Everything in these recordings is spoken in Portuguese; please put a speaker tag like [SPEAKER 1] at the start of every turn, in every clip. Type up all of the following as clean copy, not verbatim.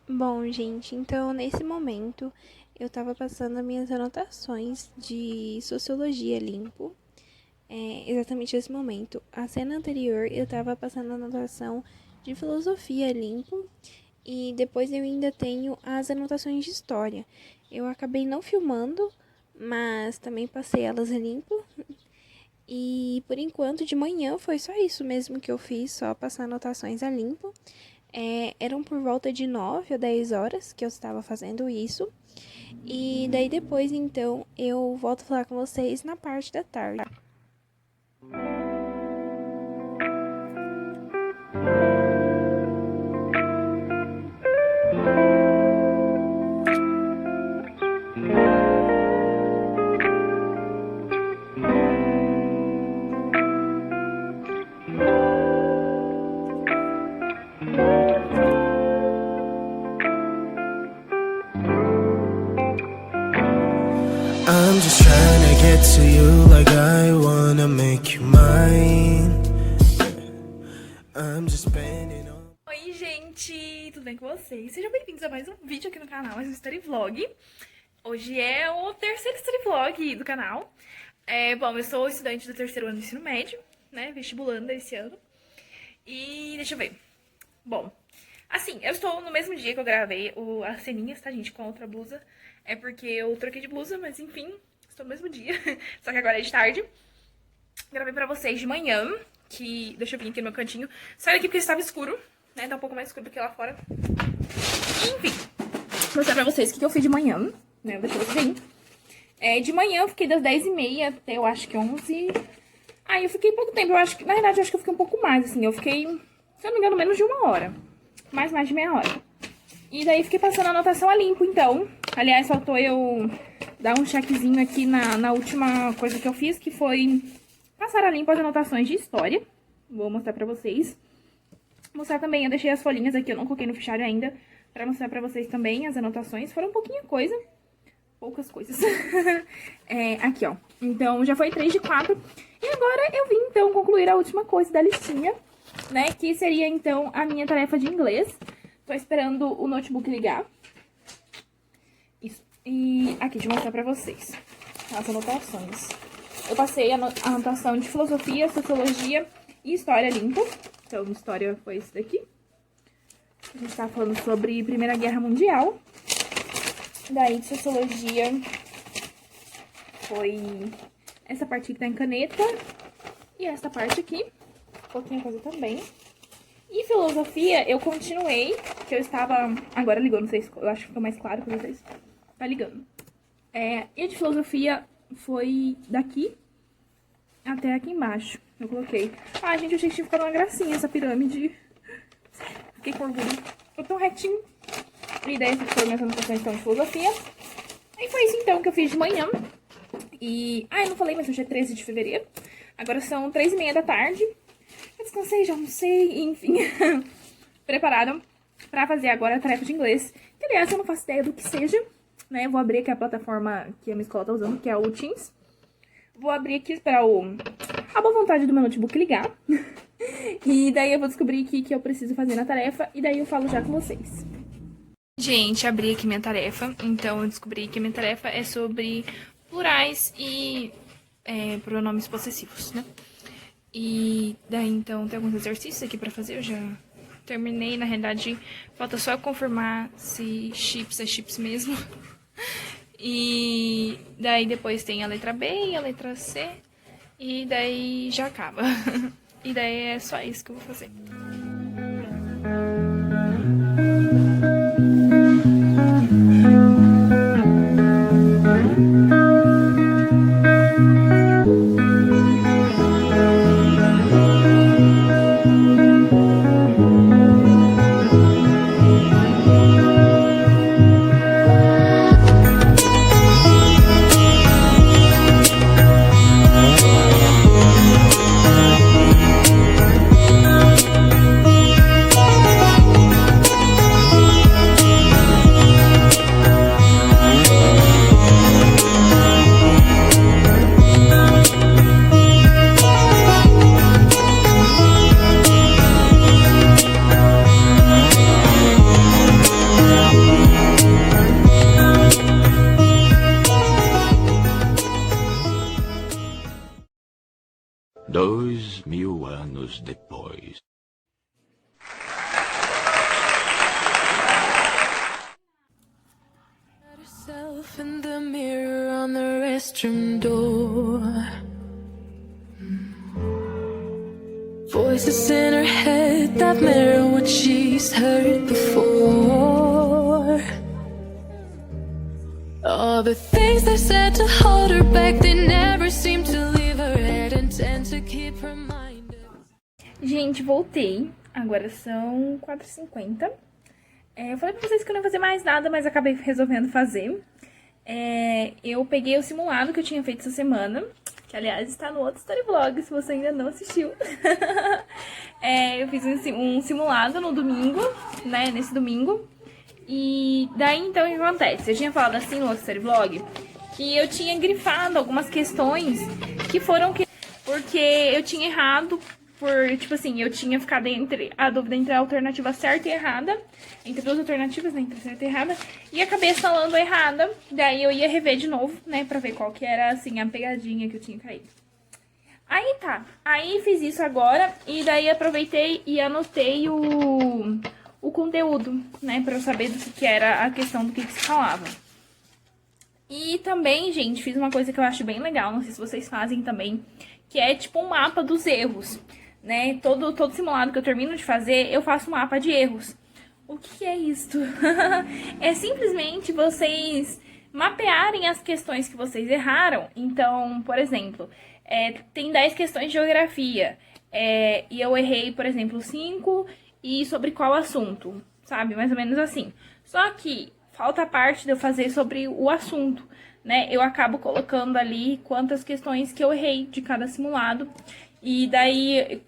[SPEAKER 1] Bom, gente, então nesse momento eu tava passando as minhas anotações de sociologia limpo. Exatamente nesse momento. A cena anterior eu tava passando a anotação de filosofia limpo. E depois eu ainda tenho as anotações de história. Eu acabei não filmando, mas também passei elas a limpo. E por enquanto de manhã foi só isso mesmo que eu fiz, só passar anotações a limpo. Eram por volta de 9 ou 10 horas que eu estava fazendo isso. E daí depois, então, eu volto a falar com vocês na parte da tarde.
[SPEAKER 2] I'm just trying to get to you like I wanna make you mine. I'm just spending on...
[SPEAKER 3] Oi, gente! Tudo bem com vocês? Sejam bem-vindos a mais um vídeo aqui no canal, mais um Story Vlog. Hoje é o terceiro Story Vlog do canal. Bom, eu sou estudante do terceiro ano do ensino médio, né? Vestibulanda esse ano. E deixa eu ver. Bom, assim, eu estou no mesmo dia que eu gravei as ceninhas, tá, gente? Com a outra blusa. É porque eu troquei de blusa, mas enfim, estou no mesmo dia. Só que agora é de tarde. Gravei pra vocês de manhã, que... Deixa eu vir aqui no meu cantinho. Saí daqui porque estava escuro, né? Tá um pouco mais escuro do que lá fora. Enfim, vou mostrar pra vocês o que eu fiz de manhã, né? Deixa eu ver. De manhã eu fiquei das 10h30 até eu acho que 11. Eu fiquei pouco tempo. Eu acho que, na verdade, eu acho que eu fiquei um pouco mais, assim. Eu fiquei, se eu não me engano, menos de 1 hora. Mais de meia hora. E daí fiquei passando a anotação a limpo, então. Aliás, faltou eu dar um checkzinho aqui na última coisa que eu fiz, que foi passar a limpo as anotações de história. Vou mostrar pra vocês. Mostrar também, eu deixei as folhinhas aqui, eu não coloquei no fichário ainda, pra mostrar pra vocês também as anotações. Foram pouquinha coisa, poucas coisas. Aqui, ó. Então, já foi 3 de 4. E agora eu vim, então, concluir a última coisa da listinha, né? Que seria, então, a minha tarefa de inglês. Tô esperando o notebook ligar. Isso. E aqui, deixa eu mostrar pra vocês as anotações. Eu passei a anotação de filosofia, sociologia e história limpo. Então, história foi isso daqui. A gente tá falando sobre Primeira Guerra Mundial. Daí, de sociologia foi essa parte que tá em caneta. E essa parte aqui. Pouquinha coisa também. E filosofia, eu continuei, que eu estava... Agora ligou, não sei se... Eu acho que ficou mais claro pra vocês. Tá ligando. E a de filosofia foi daqui até aqui embaixo. Eu coloquei. Gente, eu achei que tinha ficado uma gracinha essa pirâmide. Fiquei com orgulho. Ficou tão retinho. E daí essas foram minhas anotações então de filosofia. E foi isso então que eu fiz de manhã. E... eu não falei, mas hoje é 13 de fevereiro. Agora são 3h30 da tarde. Eu descansei, já almocei, enfim. Preparada pra fazer agora a tarefa de inglês. Que, aliás, eu não faço ideia do que seja, né? Vou abrir aqui a plataforma que a minha escola tá usando, que é o Teams. Vou abrir aqui, esperar a boa vontade do meu notebook ligar. E daí eu vou descobrir o que eu preciso fazer na tarefa e daí eu falo já com vocês. Gente, abri aqui minha tarefa, então eu descobri que minha tarefa é sobre plurais e pronomes possessivos, né? E daí, então, tem alguns exercícios aqui pra fazer, eu já terminei, na realidade, falta só eu confirmar se chips é chips mesmo. E daí depois tem a letra B e a letra C, e daí já acaba. E daí é só isso que eu vou fazer.
[SPEAKER 4] Dois mil anos depois.
[SPEAKER 2] Herself in the mirror on the restroom door. Voices in her head that mirror what she's heard before. All the things they said to hold her back, they never seem to leave her head and tend to keep her mind.
[SPEAKER 3] Gente, voltei. Agora são 4h50. Eu falei pra vocês que eu não ia fazer mais nada, mas acabei resolvendo fazer. Eu peguei o simulado que eu tinha feito essa semana, que aliás está no outro story vlog, se você ainda não assistiu. Eu fiz um simulado no domingo, né, nesse domingo. E daí, então, o que acontece? Eu tinha falado assim no outro story vlog que eu tinha grifado algumas questões que foram... Porque eu tinha errado... tipo assim, eu tinha ficado entre a dúvida entre a alternativa certa e errada, entre duas alternativas, né, entre certa e errada, e acabei falando errada, daí eu ia rever de novo, né, pra ver qual que era, assim, a pegadinha que eu tinha caído. Aí tá, aí fiz isso agora, e daí aproveitei e anotei o conteúdo, né, pra eu saber do que era a questão, do que se falava. E também, gente, fiz uma coisa que eu acho bem legal, não sei se vocês fazem também, que é tipo um mapa dos erros. Né? Todo simulado que eu termino de fazer, eu faço um mapa de erros. O que é isto? É simplesmente vocês mapearem as questões que vocês erraram. Então, por exemplo, tem 10 questões de geografia. E eu errei, por exemplo, 5 e sobre qual assunto, sabe? Mais ou menos assim. Só que falta a parte de eu fazer sobre o assunto, né? Eu acabo colocando ali quantas questões que eu errei de cada simulado. E daí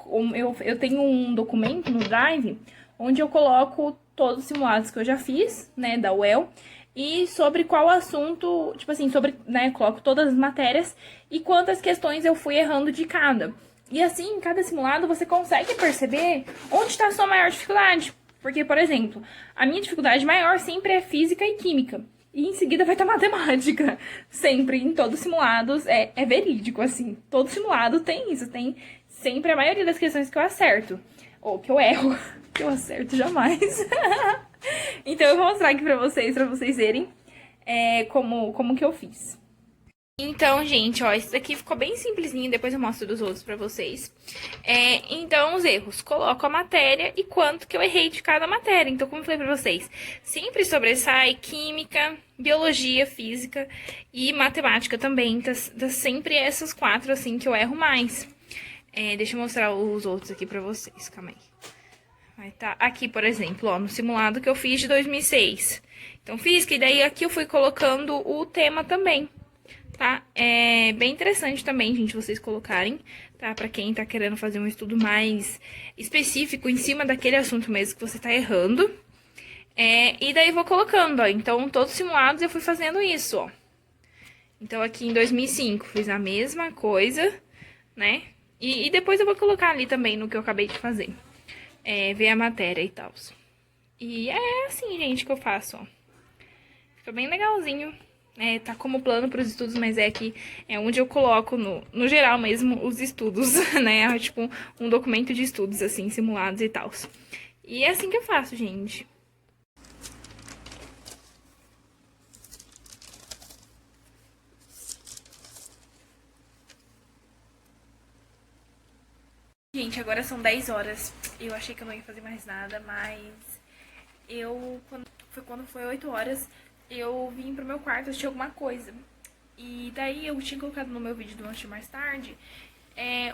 [SPEAKER 3] eu tenho um documento no Drive onde eu coloco todos os simulados que eu já fiz, né, da UEL, e sobre qual assunto, tipo assim, né, coloco todas as matérias e quantas questões eu fui errando de cada. E assim, em cada simulado você consegue perceber onde está a sua maior dificuldade. Porque, por exemplo, a minha dificuldade maior sempre é física e química. E em seguida vai estar matemática. Sempre, em todos os simulados, é verídico, assim. Todo simulado tem isso, tem sempre a maioria das questões que eu acerto. Ou que eu erro, que eu acerto jamais. Então eu vou mostrar aqui pra vocês verem como que eu fiz. Então, gente, ó, isso daqui ficou bem simplesinho, depois eu mostro dos outros pra vocês. Então, os erros. Coloco a matéria e quanto que eu errei de cada matéria. Então, como eu falei pra vocês, sempre sobressai química, biologia, física e matemática também. Tá sempre essas 4, assim, que eu erro mais. Deixa eu mostrar os outros aqui pra vocês, calma aí. Vai tá aqui, por exemplo, ó, no simulado que eu fiz de 2006. Então, física, e daí aqui eu fui colocando o tema também. Tá? É bem interessante também, gente, vocês colocarem, tá? Pra quem tá querendo fazer um estudo mais específico em cima daquele assunto mesmo que você tá errando. E daí vou colocando, ó. Então, todos os simulados eu fui fazendo isso, ó. Então, aqui em 2005, fiz a mesma coisa, né? E depois eu vou colocar ali também no que eu acabei de fazer. Ver a matéria e tal. E é assim, gente, que eu faço, ó. Fica bem legalzinho. Tá como plano para os estudos, mas é que é onde eu coloco, no geral mesmo, os estudos, né? Tipo, um documento de estudos, assim, simulados e tal. E é assim que eu faço, gente. Gente, agora são 10 horas. Eu achei que eu não ia fazer mais nada, mas quando foi 8 horas, eu vim pro meu quarto assistir alguma coisa. E daí eu tinha colocado no meu vídeo do Antes Mais Tarde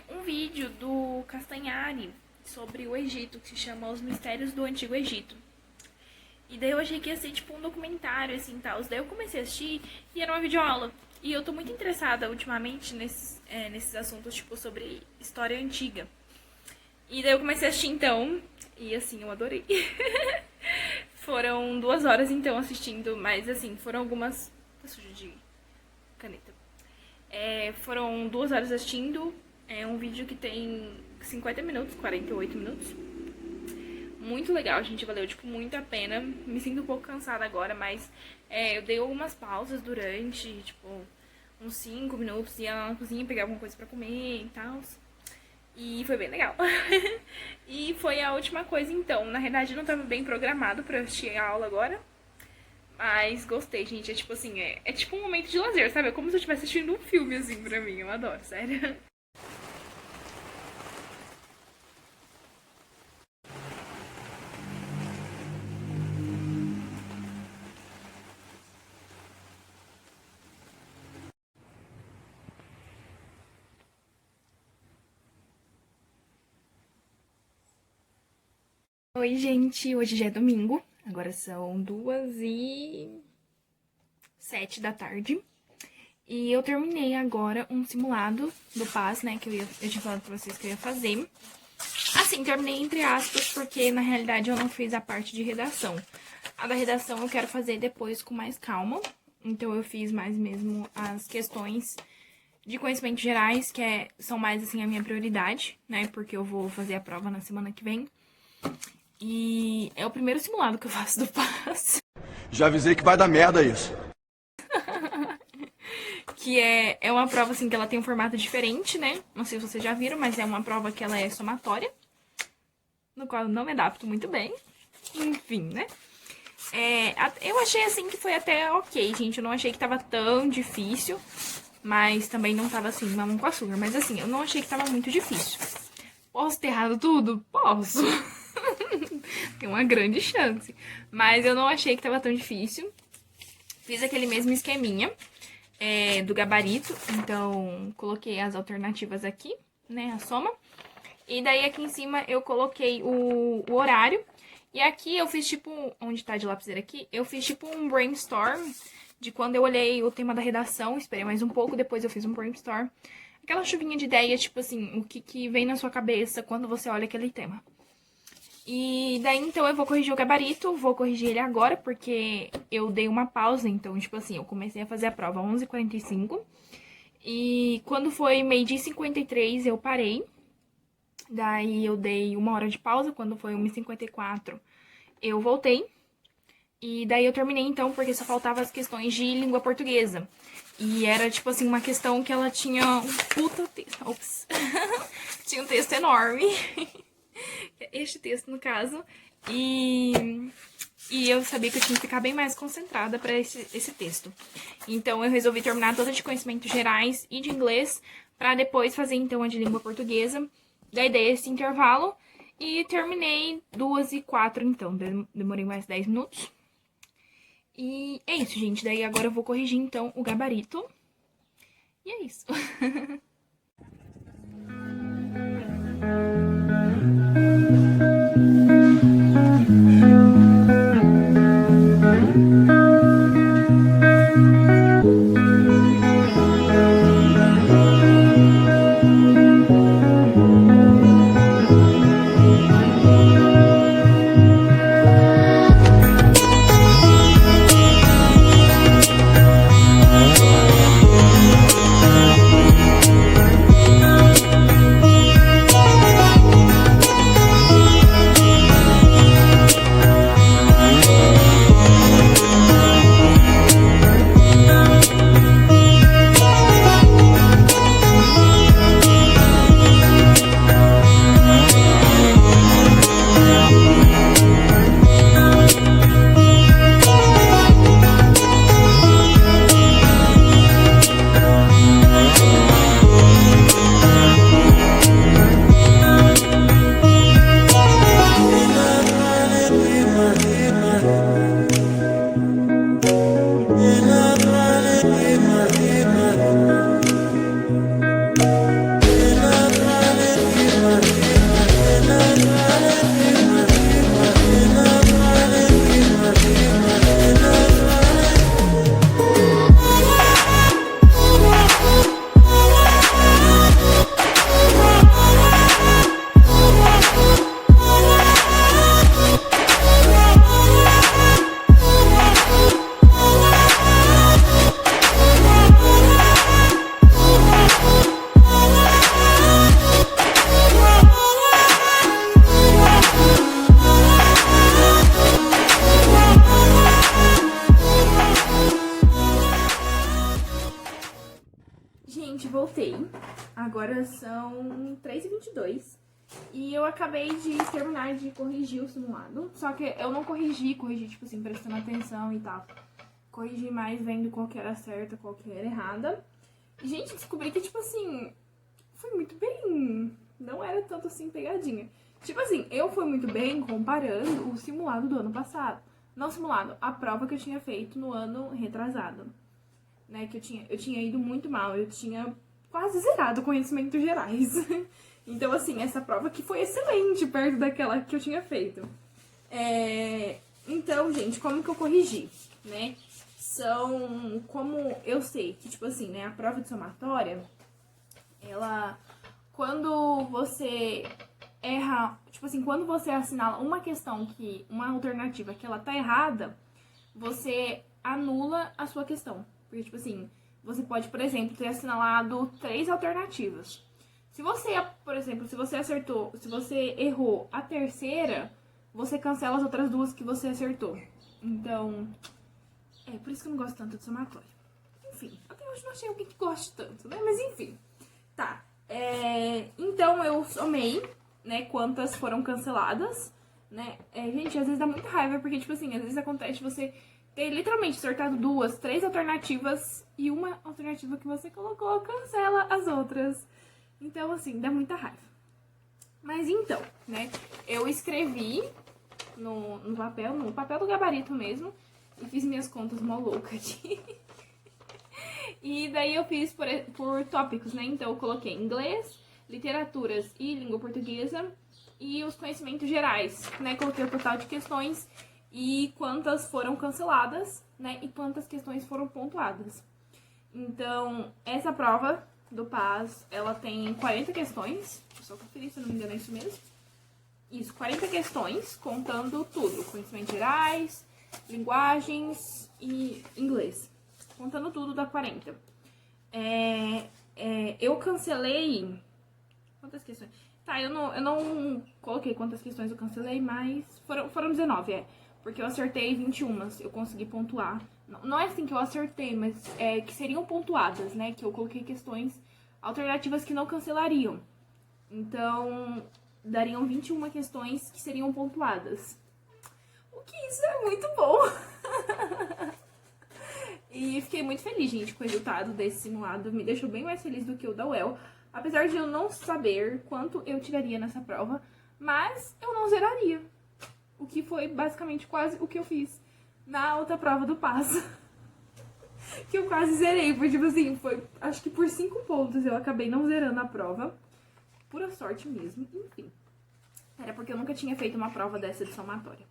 [SPEAKER 3] um vídeo do Castanhari sobre o Egito, que se chama Os Mistérios do Antigo Egito. E daí eu achei que ia ser tipo um documentário, assim, tal. Daí eu comecei a assistir e era uma videoaula. E eu tô muito interessada ultimamente nesses assuntos, tipo, sobre história antiga. E daí eu comecei a assistir, então, e assim, eu adorei. Foram 2 horas, então, assistindo, mas assim, foram algumas... Tá sujo de caneta. Foram 2 horas assistindo, um vídeo que tem 50 minutos, 48 minutos. Muito legal, gente, valeu, tipo, muito a pena. Me sinto um pouco cansada agora, mas eu dei algumas pausas durante, tipo, uns 5 minutos, ia lá na cozinha, pegar alguma coisa pra comer e tal. E foi bem legal. E foi a última coisa, então. Na realidade, não tava bem programado pra assistir a aula agora. Mas gostei, gente. É tipo assim, é tipo um momento de lazer, sabe? É como se eu estivesse assistindo um filme, assim, pra mim. Eu adoro, sério. Oi, gente. Hoje já é domingo. Agora são 2h07 da tarde. E eu terminei agora um simulado do PAS, né? Que eu tinha falado pra vocês que eu ia fazer. Assim, terminei entre aspas, porque na realidade eu não fiz a parte de redação. A da redação eu quero fazer depois com mais calma. Então eu fiz mais mesmo as questões de conhecimentos gerais, que são mais assim a minha prioridade, né? Porque eu vou fazer a prova na semana que vem. E é o primeiro simulado que eu faço do PAS.
[SPEAKER 5] Já avisei que vai dar merda isso.
[SPEAKER 3] Que é uma prova, assim, que ela tem um formato diferente, né? Não sei se vocês já viram, mas é uma prova que ela é somatória. No qual eu não me adapto muito bem. Enfim, né? Eu achei, assim, que foi até ok, gente. Eu não achei que tava tão difícil. Mas também não tava, assim, mamão com açúcar. Mas, assim, eu não achei que tava muito difícil. Posso ter errado tudo? Posso. Tem uma grande chance. Mas eu não achei que tava tão difícil. Fiz aquele mesmo esqueminha do gabarito. Então, coloquei as alternativas aqui, né? A soma. E daí aqui em cima eu coloquei o horário. E aqui eu fiz tipo... Onde tá de lapiseira aqui? Eu fiz tipo um brainstorm de quando eu olhei o tema da redação. Esperei mais um pouco, depois eu fiz um brainstorm. Aquela chuvinha de ideia, tipo assim, o que vem na sua cabeça quando você olha aquele tema. E daí, então, eu vou corrigir o gabarito, vou corrigir ele agora, porque eu dei uma pausa, então, tipo assim, eu comecei a fazer a prova às 11h45. E quando foi 12h53, eu parei. Daí, eu dei 1 hora de pausa, quando foi 1h54, eu voltei. E daí, eu terminei, então, porque só faltava as questões de língua portuguesa. E era, tipo assim, uma questão que ela tinha um puta texto. Ops. Tinha um texto enorme. Este texto, no caso. E eu sabia que eu tinha que ficar bem mais concentrada para esse texto. Então, eu resolvi terminar toda de conhecimentos gerais e de inglês, para depois fazer, então, a de língua portuguesa. Daí, dei esse intervalo e terminei 2h04, então. Demorei mais 10 minutos. E é isso, gente. Daí agora eu vou corrigir, então, o gabarito. E é isso. agora são 3h22 e eu acabei de terminar de corrigir o simulado. Só que eu não corrigi, tipo assim, prestando atenção e tal. Corrigi mais vendo qual que era certa, qual que era errada. E, gente, descobri que, tipo assim, foi muito bem. Não era tanto assim pegadinha. Tipo assim, eu fui muito bem comparando o simulado do ano passado. Não simulado, a prova que eu tinha feito no ano retrasado. Né, que eu tinha ido muito mal, eu tinha quase zerado conhecimentos gerais. Então, assim, essa prova aqui foi excelente perto daquela que eu tinha feito. Então, gente, como que eu corrigi, né? Como eu sei que, tipo assim, né, a prova de somatória, ela, quando você erra, tipo assim, quando você assinala uma questão uma alternativa que ela tá errada, você anula a sua questão. Porque, tipo assim, você pode, por exemplo, ter assinalado 3 alternativas. Se você, por exemplo, se você errou a terceira, você cancela as outras 2 que você acertou. Então, por isso que eu não gosto tanto de somatória. Enfim, até hoje não achei alguém que goste tanto, né? Mas enfim, tá. Então, eu somei, né, quantas foram canceladas, né? Gente, às vezes dá muita raiva, porque, tipo assim, às vezes acontece você ter literalmente sorteado 2, 3 alternativas e uma alternativa que você colocou cancela as outras. Então, assim, dá muita raiva. Mas então, né, eu escrevi no papel do gabarito mesmo, e fiz minhas contas mó louca aqui. E daí eu fiz por tópicos, né? Então eu coloquei inglês, literaturas e língua portuguesa e os conhecimentos gerais, né? Coloquei o total de questões e quantas foram canceladas, né? E quantas questões foram pontuadas. Então, essa prova do PAS, ela tem 40 questões. Deixa eu só conferir se eu não me engano é isso mesmo. Isso, 40 questões, contando tudo. Conhecimentos gerais, linguagens e inglês. Contando tudo dá 40. Eu cancelei... Quantas questões? Tá, eu não coloquei quantas questões eu cancelei, mas foram 19, porque eu acertei 21, eu consegui pontuar. Não é assim que eu acertei, mas que seriam pontuadas, né? Que eu coloquei questões alternativas que não cancelariam. Então, dariam 21 questões que seriam pontuadas. O que isso é muito bom! E fiquei muito feliz, gente, com o resultado desse simulado. Me deixou bem mais feliz do que o da UEL. Apesar de eu não saber quanto eu tiraria nessa prova, mas eu não zeraria. O que foi basicamente quase o que eu fiz na outra prova do PAS. Que eu quase zerei, porque, tipo assim, foi, acho que por 5 pontos eu acabei não zerando a prova. Pura sorte mesmo, enfim. Era porque eu nunca tinha feito uma prova dessa de somatória.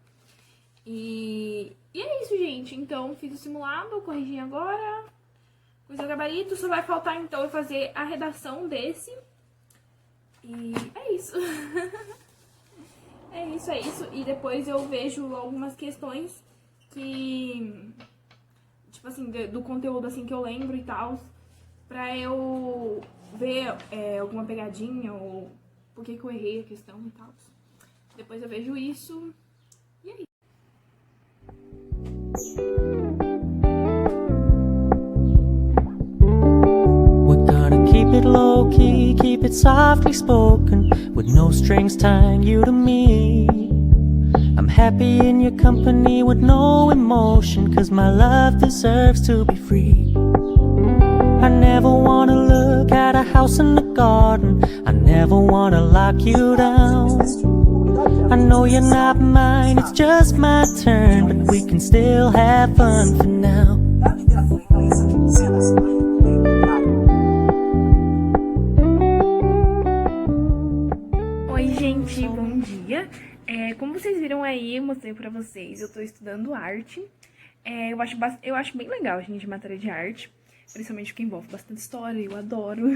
[SPEAKER 3] E é isso, gente. Então, fiz o simulado, corrigi agora. Fiz o gabarito, só vai faltar, então, eu fazer a redação desse. E é isso. É isso. E depois eu vejo algumas questões que... Tipo assim, do conteúdo, assim, que eu lembro e tal. Pra eu ver alguma pegadinha ou por que eu errei a questão e tal. Depois eu vejo isso. E é isso.
[SPEAKER 6] We're gonna keep it low-key, keep it softly spoken, with no strings tying you to me. I'm happy in your company with no emotion, 'cause my love deserves to be free. I never wanna look at a house in the garden, I never wanna lock you down. I know you're not mine, it's just my turn, but we can still have fun for now.
[SPEAKER 3] Oi, gente, bom dia. Como vocês viram aí, eu mostrei pra vocês, eu tô estudando arte. Eu acho bem legal, gente, matéria de arte. Principalmente porque envolve bastante história, eu adoro.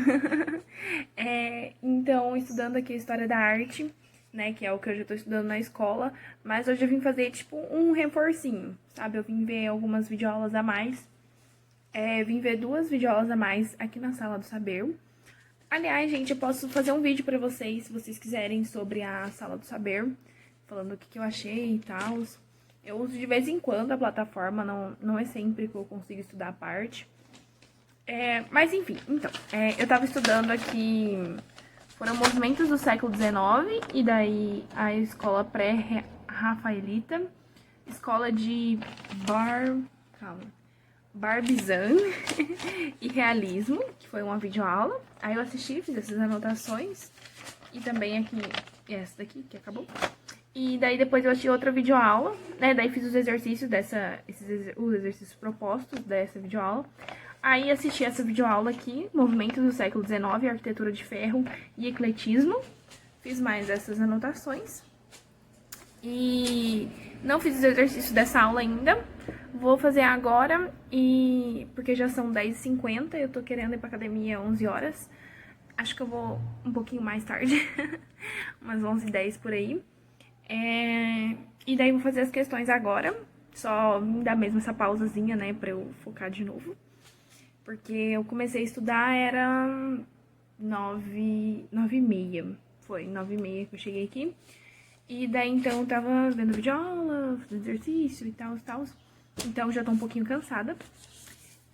[SPEAKER 3] Então, estudando aqui a história da arte, né, que é o que eu já tô estudando na escola, mas hoje eu vim fazer, tipo, um reforcinho, sabe? Eu vim ver algumas videoaulas a mais, vim ver 2 videoaulas a mais aqui na Sala do Saber. Aliás, gente, eu posso fazer um vídeo pra vocês, se vocês quiserem, sobre a Sala do Saber, falando o que eu achei e tal. Eu uso de vez em quando a plataforma, não é sempre que eu consigo estudar a parte. Mas enfim, então, eu tava estudando aqui, foram movimentos do século XIX, e daí a escola pré-rafaelita, escola de Barbizan e realismo, que foi uma videoaula. Aí eu assisti, fiz essas anotações, e também aqui, essa daqui, que acabou. E daí depois eu assisti outra videoaula, né, daí fiz os exercícios os exercícios propostos dessa videoaula. Aí assisti essa videoaula aqui, Movimentos do século XIX, Arquitetura de Ferro e Ecletismo. Fiz mais essas anotações. E não fiz os exercícios dessa aula ainda. Vou fazer agora, porque já são 10h50, eu tô querendo ir pra academia 11 horas. Acho que eu vou um pouquinho mais tarde, umas 11h10 por aí. E daí vou fazer as questões agora, só me dá mesmo essa pausazinha, né, pra eu focar de novo. Porque eu comecei a estudar, era 9h30, foi 9h30 que eu cheguei aqui. E daí, então, eu tava vendo videoaula, fazendo exercício e tal. Então, já tô um pouquinho cansada.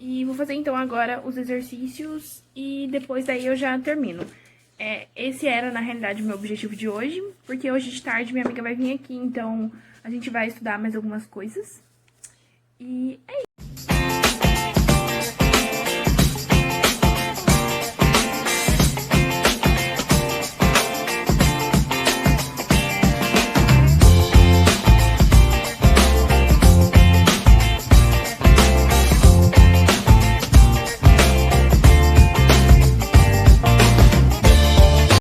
[SPEAKER 3] E vou fazer, então, agora os exercícios e depois daí eu já termino. Esse era, na realidade, o meu objetivo de hoje, porque hoje de tarde minha amiga vai vir aqui, então a gente vai estudar mais algumas coisas. E é isso.